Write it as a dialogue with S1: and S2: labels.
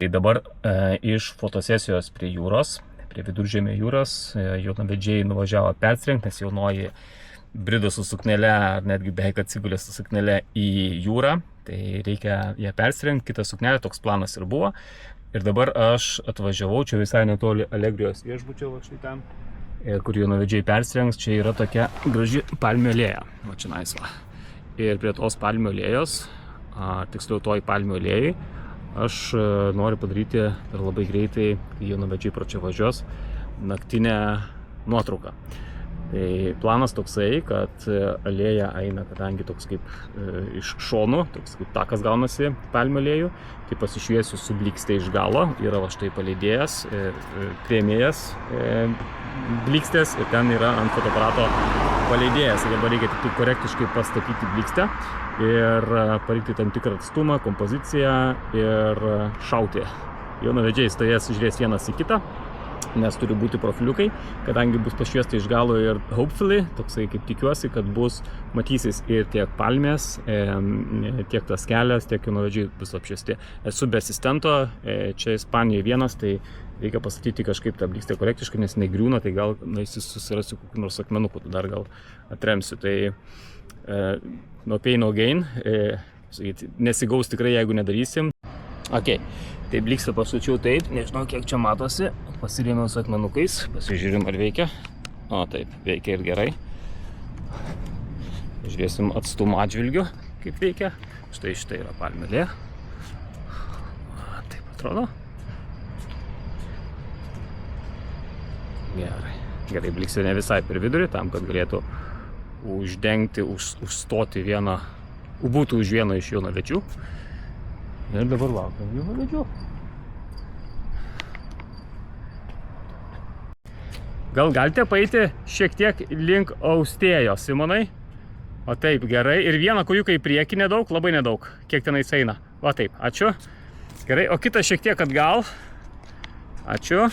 S1: Tai dabar iš fotosesijos prie jūros, prie Viduržemio jūros, jaunavedžiai nuvažiavo persirengti, nes jaunoji brido su suknele, ar netgi beveik atsigulė su suknele į jūrą. Tai reikia ją persirengti, kitą suknelę, toks planas ir buvo. Ir dabar aš atvažiavau, čia visai netoli Alegrijos viešbučio, va štai ten, kur jaunavedžiai persirengs. Čia yra tokia graži palmių alėja, va čia naisva. Ir prie tos palmių alėjos, tiksliau toj palmių alėjai, aš noriu padaryti ir labai greitai, kai jaunavedžiai pro čia važiuos, naktinę nuotrauką. Tai planas toksai, kad alėja eina, kadangi toks kaip iš šonų, toks kaip takas gaunasi palmių alėjų, tai pasišviesiu su blikste iš galo, yra va štai paleidėjas, priėmėjas blikstės ir ten yra ant fotoaparato paleidėjas. Ir dabar reikia tik korektiškai pastatyti blikstę ir parinkti tam tikrą atstumą, kompoziciją ir šauti. Jaunavedžiai stovės, žiūrės vienas į kitą, nes turi būti profiliukai, kadangi bus pašviesta iš galo ir hopefully, toksai kaip tikiuosi, kad bus matysis ir tiek palmės, tiek tas kelias, tiek jaunavedžiai bus apšviesti. Esu be asistento, čia Ispanijoje vienas, tai reikia pastatyti kažkaip tą blikstę korektiškai, nes jinai griūna, tai gal susirasiu kokių nors akmenukų, dar gal atremsiu. Tai no pain, no gain, nesigaus tikrai, jeigu nedarysim. Ok, tai blikstą pastačiau taip, nežinau kiek čia matosi, pasirėmiau su akmenukais, pasižiūrim ar veikia. O taip, veikia ir gerai. Žiūrėsim atstumo atžvilgiu, kaip veikia. Štai yra palmių alėja. Taip atrodo. Gerai, blikstė ne visai per vidurį, tam, kad galėtų uždengti, užstoti vieną, būtų už vieną iš jaunavedžių. Ir dabar laukiam jaunavedžių. Gal galite paeiti šiek tiek link austėjo, Simonai? O taip, gerai. Ir vieną kojuką į priekį nedaug, labai nedaug. Kiek tenais eina? Va taip, ačiū. Gerai, o kitą šiek tiek atgal. Ačiū.